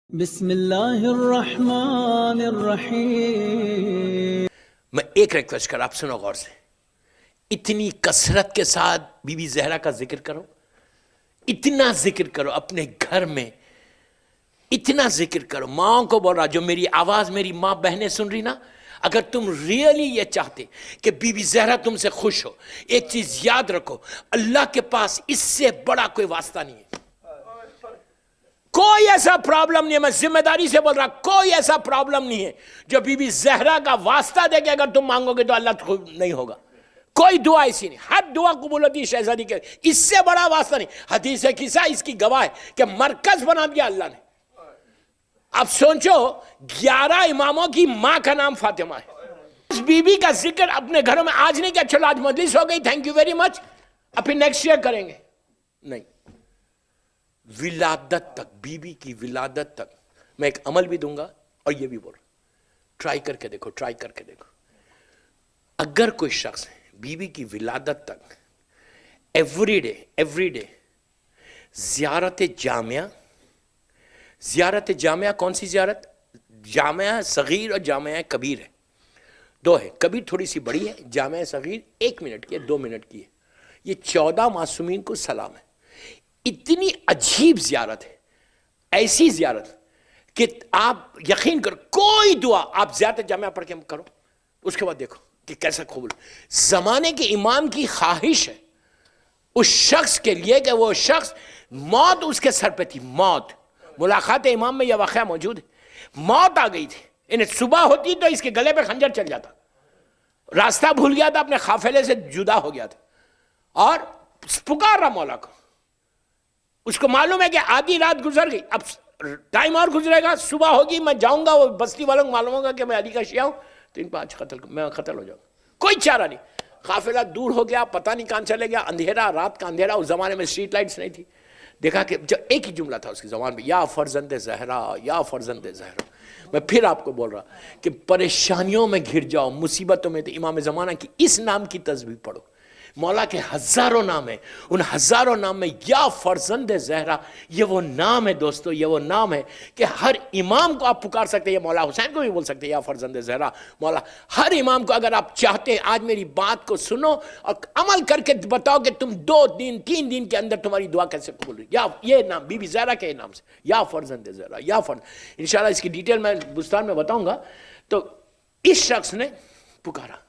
بسم اللہ الرحمن الرحیم۔ میں ایک ریکویسٹ کر آپ سنو غور سے، اتنی کثرت کے ساتھ بی بی زہرا کا ذکر کرو، اتنا ذکر کرو اپنے گھر میں، اتنا ذکر کرو۔ ماں کو بول رہا، جو میری آواز میری ماں بہنیں سن رہی نا، اگر تم ریئلی یہ چاہتے کہ بی بی زہرا تم سے خوش ہو، ایک چیز یاد رکھو، اللہ کے پاس اس سے بڑا کوئی واسطہ نہیں ہے، کوئی ایسا پرابلم نہیں ہے۔ میں ذمہ داری سے بول رہا، کوئی ایسا پرابلم نہیں ہے جو بی بی زہرا کا واسطہ دے کے اگر تم مانگو گے تو اللہ نہیں ہوگا۔ کوئی دعا ایسی نہیں، ہر دعا قبول ہوتی ہے شہزادی کے، اس سے بڑا واسطہ نہیں۔ حدیث قصہ اس کی گواہ ہے کہ مرکز بنا دیا اللہ نے۔ اب سوچو، 11 اماموں کی ماں کا نام فاطمہ ہے۔ اس بی بی کا ذکر اپنے گھروں میں آج نہیں کہ چلو آج مجلس ہو گئی، تھینک یو ویری مچ، اب پھر نیکسٹ ایئر کریں گے، نہیں۔ ولادت تک، بی بی کی ولادت تک میں ایک عمل بھی دوں گا اور یہ بھی بول رہا ہوں، ٹرائی کر کے دیکھو، ٹرائی کر کے دیکھو۔ اگر کوئی شخص بی بی کی ولادت تک ایوری ڈے زیارت جامعہ، زیارت جامعہ کون سی زیارت؟ جامعہ صغیر اور جامعہ کبیر ہے، دو ہے، کبیر تھوڑی سی بڑی ہے، جامعہ صغیر 1 منٹ کی ہے، 2 منٹ کی ہے۔ یہ 14 معصومین کو سلام ہے۔ اتنی عجیب زیارت ہے، ایسی زیارت کہ آپ یقین کرو، کوئی دعا آپ زیارت جامعہ پڑھ کے کرو، اس کے بعد دیکھو کہ کیسا قبول۔ زمانے کے امام کی خواہش ہے اس شخص کے لیے کہ وہ شخص، موت اس کے سر پہ تھی، موت، ملاقات امام میں یہ واقعہ موجود ہے، موت آ گئی تھی، انہیں صبح ہوتی تو اس کے گلے پہ خنجر چل جاتا، راستہ بھول گیا تھا، اپنے قافلے سے جدا ہو گیا تھا، اور پکار رہا مولا کو۔ اس کو معلوم ہے کہ آدھی رات گزر گئی، اب ٹائم اور گزرے گا، صبح ہوگی، میں جاؤں گا، وہ بستی والوں کو معلوم ہوگا کہ میں علی کا شیعہ ہوں تو ان پہ آج میں قتل ہو جاؤں گا، کوئی چارہ نہیں۔ قافلہ دور ہو گیا، پتہ نہیں کہاں چلے گیا، اندھیرا، رات کا اندھیرا، اس زمانے میں اسٹریٹ لائٹس نہیں تھی۔ دیکھا کہ جو ایک ہی جملہ تھا اس کی زبان میں، یا فرزند زہرا، یا فرزند زہرا۔ میں پھر آپ کو بول رہا کہ پریشانیوں میں گھر جاؤ، مصیبتوں میں، تو امام زمانہ کی اس نام کی تسبیح پڑھو۔ مولا کے ہزاروں نام ہیں، ان ہزاروں نام میں یا فرزند زہرا، یہ وہ نام ہے دوستو، یہ وہ نام ہے کہ ہر امام کو آپ پکار سکتے ہیں، مولا حسین کو بھی بول سکتے ہیں یا فرزند زہرا مولا۔ ہر امام کو اگر آپ چاہتے ہیں، آج میری بات کو سنو اور عمل کر کے بتاؤ کہ تم 2 دن 3 دن کے اندر تمہاری دعا کیسے قبول ہوئی، یا یہ نام بی بی زہرا کے نام سے، یا فرزند زہرا، یا انشاءاللہ اس کی ڈیٹیل میں بستان میں بتاؤں گا۔ تو اس شخص نے پکارا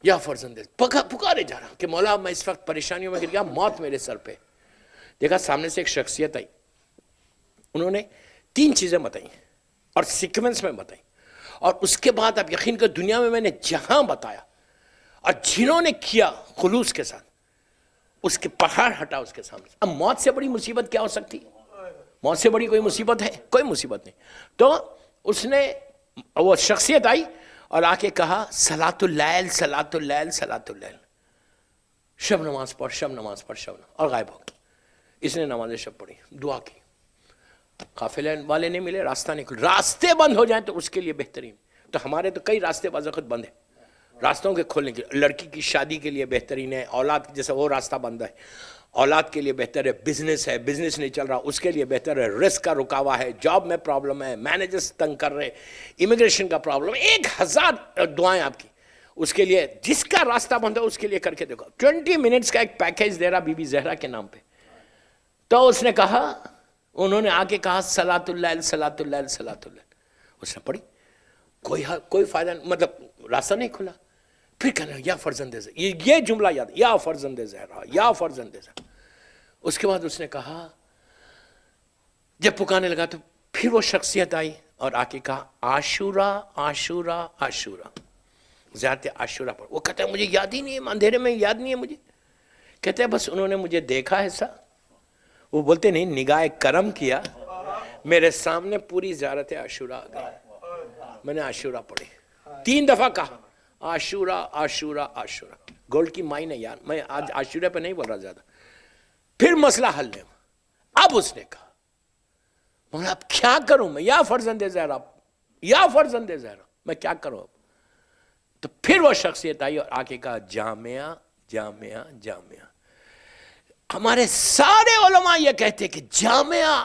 یا فرزند، پکارے جا رہا کہ مولا میں اس وقت پریشانیوں میں گر گیا، موت میرے سر پہ۔ دیکھا سامنے سے ایک شخصیت آئی، انہوں نے 3 چیزیں بتائیں اور سیکوینس میں بتائیں، اور اس کے بعد آپ یقین کر، دنیا میں نے جہاں بتایا اور جنہوں نے کیا خلوص کے ساتھ، اس کے پہاڑ ہٹا اس کے سامنے۔ اب موت سے بڑی مصیبت کیا ہو سکتی؟ موت سے بڑی کوئی مصیبت ہے؟ کوئی مصیبت نہیں۔ تو اس نے، وہ شخصیت آئی اور آ کے کہا، صلاۃ اللیل، صلاۃ اللیل، صلاۃ اللیل، شب نماز پڑھ، شب نماز پڑھ، شب نماز، اور غائب ہو گیا۔ اس نے نماز شب پڑھی، دعا کی، قافلے والے نہیں ملے، راستہ نہیں کھلا، راستے بند ہو جائیں تو اس کے لیے بہترین۔ تو ہمارے تو کئی راستے بعض وقت بند ہیں، راستوں کے کھولنے کے، لڑکی کی شادی کے لیے بہترین ہے، اولاد جیسا وہ راستہ بند ہے، اولاد کے لیے بہتر ہے، بزنس ہے، بزنس نہیں چل رہا اس کے لیے بہتر ہے، رسک کا رکاوا ہے، جاب میں پرابلم ہے، مینیجرز تنگ کر رہے، امیگریشن کا پرابلم، 1000 دعائیں آپ کی، اس کے لیے جس کا راستہ بند ہے اس کے لیے کر کے دیکھو۔ 20 منٹس کا ایک پیکیج دے رہا بی بی زہرا کے نام پہ۔ تو اس نے کہا، انہوں نے آ کے کہا، صلاۃ اللیل، صلاۃ اللیل، صلاۃ اللیل، اس نے پڑھی، کوئی فائدہ نہیں، مطلب راستہ نہیں کھلا۔ پھر کہنا یا فرزند زہرا، یہ جملہ یاد، یا فرزند زہرا، یا فرزند زہرا۔ اس کے بعد اس نے کہا، جب پکانے لگا تو پھر وہ شخصیت آئی اور آ کے کہا، عاشورہ، عاشورہ، عاشورہ، زیارت عاشورہ پر۔ وہ کہتا ہے مجھے یاد ہی نہیں ہے، اندھیرے میں یاد نہیں ہے مجھے۔ کہتے ہیں بس انہوں نے مجھے دیکھا ایسا، وہ بولتے نہیں، نگاہ کرم کیا، میرے سامنے پوری زیارت عاشورہ آ گئی، میں نے عاشورہ پڑھی، 3 دفعہ کہا عاشورہ، عاشورہ، عاشورہ۔ گولڈ کی مائن ہے یار، میں آج عاشورہ پہ نہیں بول رہا زیادہ۔ پھر مسئلہ حل ہے۔ اب اس نے کہا، مولا اب کیا کروں میں، یا فرزند زہرا، یا فرزند زہرا، میں کیا کروں اب؟ تو پھر وہ شخصیت آئی اور آ کے کہا، جامعہ، جامعہ، جامعہ۔ ہمارے سارے علماء یہ کہتے کہ جامعہ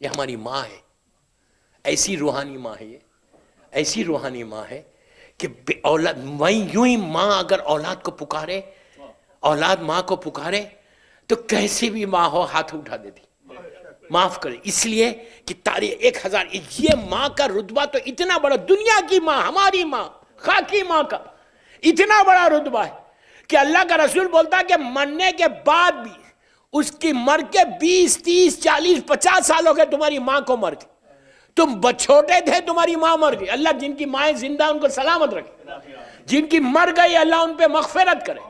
یہ ہماری ماں ہے, ایسی روحانی ماں ہے, یہ ایسی روحانی ماں ہے کہ اولاد وہیں یوں ہی ماں اگر اولاد کو پکارے, اولاد ماں کو پکارے تو کیسی بھی ماں ہو ہاتھ اٹھا دیتی, معاف کرے, اس لیے کہ تاریخ 1000 یہ ماں کا رتبہ تو اتنا بڑا, دنیا کی ماں, ہماری ماں, خاکی ماں کا اتنا بڑا رتبہ ہے کہ اللہ کا رسول بولتا کہ مرنے کے بعد بھی اس کی مر کے 20, 30, 40, 50 سال ہو گئے تمہاری ماں کو مر گئی, تم چھوٹے تھے تمہاری ماں مر گئی, اللہ جن کی مائیں زندہ ان کو سلامت رکھے, جن کی مر گئی اللہ ان پہ مغفرت کرے.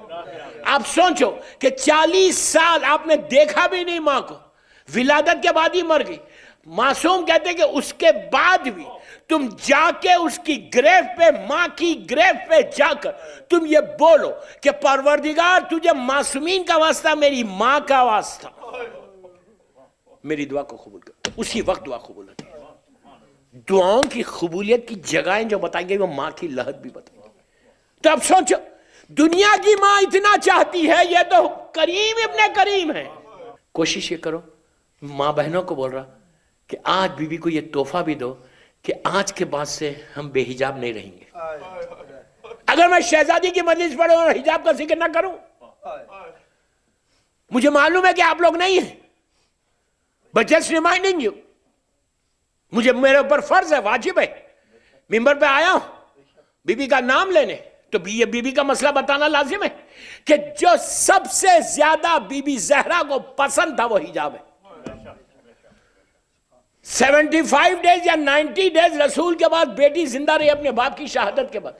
آپ سوچو کہ 40 سال آپ نے دیکھا بھی نہیں ماں کو, ولادت کے بعد ہی مر گئی. معصوم کہتے کہ اس کے بعد بھی تم جا کے اس کی گریو پہ, ماں کی گریو پہ جا کر تم یہ بولو کہ پروردگار تجھے معصومین کا واسطہ, میری ماں کا واسطہ, میری دعا کو قبول کر. اسی وقت دعا قبول ہوتی ہے. دعاؤں کی قبولیت کی جگہیں جو بتائیں گے وہ ماں کی لہت بھی بتائیں گے. تو اب سوچو, دنیا کی ماں اتنا چاہتی ہے, یہ تو کریم ابن کریم ہے. کوشش یہ کرو, ماں بہنوں کو بول رہا کہ آج بی بی کو یہ تحفہ بھی دو کہ آج کے بعد سے ہم بے حجاب نہیں رہیں گے. اگر میں شہزادی کی مجلس پڑھوں اور حجاب کا ذکر نہ کروں, مجھے معلوم ہے کہ آپ لوگ نہیں ہیں, but just reminding you, مجھے میرے اوپر فرض ہے, واجب ہے, ممبر پہ آیا ہوں بی بی کا نام لینے, تو یہ بی بی کا مسئلہ بتانا لازم ہے کہ جو سب سے زیادہ بی بی زہرا کو پسند تھا وہ حجاب ہے. 75 ڈیز یا 90 ڈیز رسول کے بعد بیٹی زندہ رہی اپنے باپ کی شہادت کے بعد.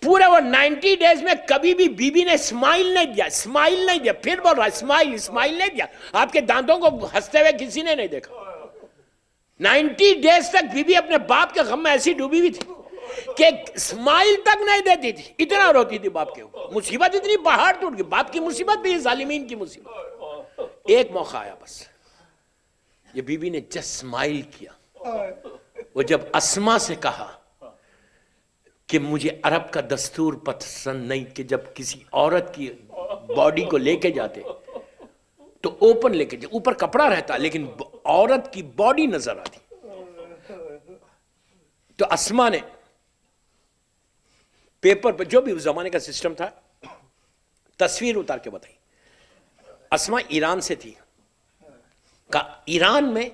پورے وہ 90 ڈیز میں کبھی بھی بی بی نے اسمائل نہیں دیا, اسمائل نہیں دیا. پھر بول رہا اسمائل, اسمائل نہیں دیا. آپ کے دانتوں کو ہنستے ہوئے کسی نے نہیں دیکھا. 90 ڈیز تک بی بی اپنے باپ کے غم میں ایسی ڈوبی ہوئی تھی کہ اسمائل تک نہیں دیتی تھی, اتنا روتی تھی باپ کے اوپر. مصیبت اتنی پہاڑ ٹوٹ گئی, باپ کی مصیبت بھی, ظالمین کی مصیبت. ایک موقع آیا بس, یہ بی بی نے جس اسمائل کیا. وہ جب اسما سے کہا کہ مجھے عرب کا دستور پسند نہیں کہ جب کسی عورت کی باڈی کو لے کے جاتے تو اوپن لے کے جاتے, اوپر کپڑا رہتا لیکن عورت کی باڈی نظر آتی. تو اسما نے پیپر پہ, جو بھی اس زمانے کا سسٹم تھا, تصویر اتار کے بتائی. اسما ایران سے تھی, کہ ایران میں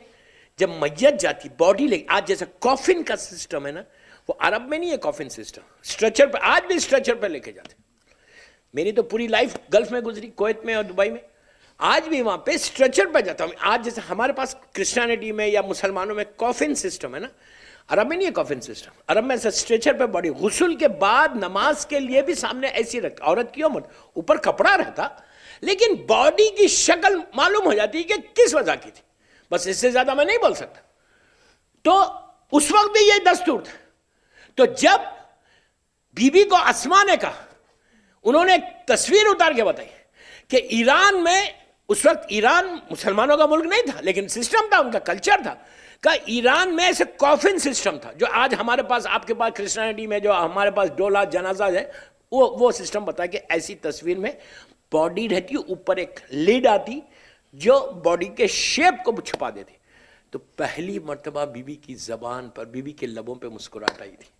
جب میت جاتی باڈی لے, آج جیسے کافن کا سسٹم ہے نا, وہ عرب میں نہیں ہے کافن سسٹم, اسٹرچر پہ, آج بھی اسٹرچر پہ لے کے جاتے. میری تو پوری لائف گلف میں گزری, کویت میں اور دبئی میں, آج بھی وہاں پہ اسٹرچر پہ جاتا ہوں. آج جیسے ہمارے پاس کرسچینٹی میں یا مسلمانوں میں کافن سسٹم ہے نا, عرب میں نہیں ہے کافن سسٹم. عرب میں ایسا اسٹریچر پہ باڈی, غسل کے بعد نماز کے لیے بھی سامنے ایسی رکھتا, عورت کی عمر, اوپر کپڑا رہتا لیکن باڈی کی شکل معلوم ہو جاتی کہ کس وجہ کی تھی. بس اس سے زیادہ میں نہیں بول سکتا. تو اس وقت بھی یہ دستور تھا. تو جب بی بی کو اسما نے کہا, انہوں نے ایک تصویر اتار کے بتائی کہ ایران میں, اس وقت ایران مسلمانوں کا ملک نہیں تھا لیکن سسٹم تھا, ان کا کلچر تھا, کہ ایران میں ایسے کافن سسٹم تھا جو آج ہمارے پاس, آپ کے پاس کرسچینٹی میں جو ہمارے پاس ڈولا جنازہ ہے, وہ سسٹم بتا کہ ایسی تصویر میں باڈی رہتی, اوپر ایک لیڈ آتی جو باڈی کے شیپ کو چھپا دیتی. تو پہلی مرتبہ بی بی کی زبان پر, بی بی کے لبوں پہ مسکراہٹ آئی تھی.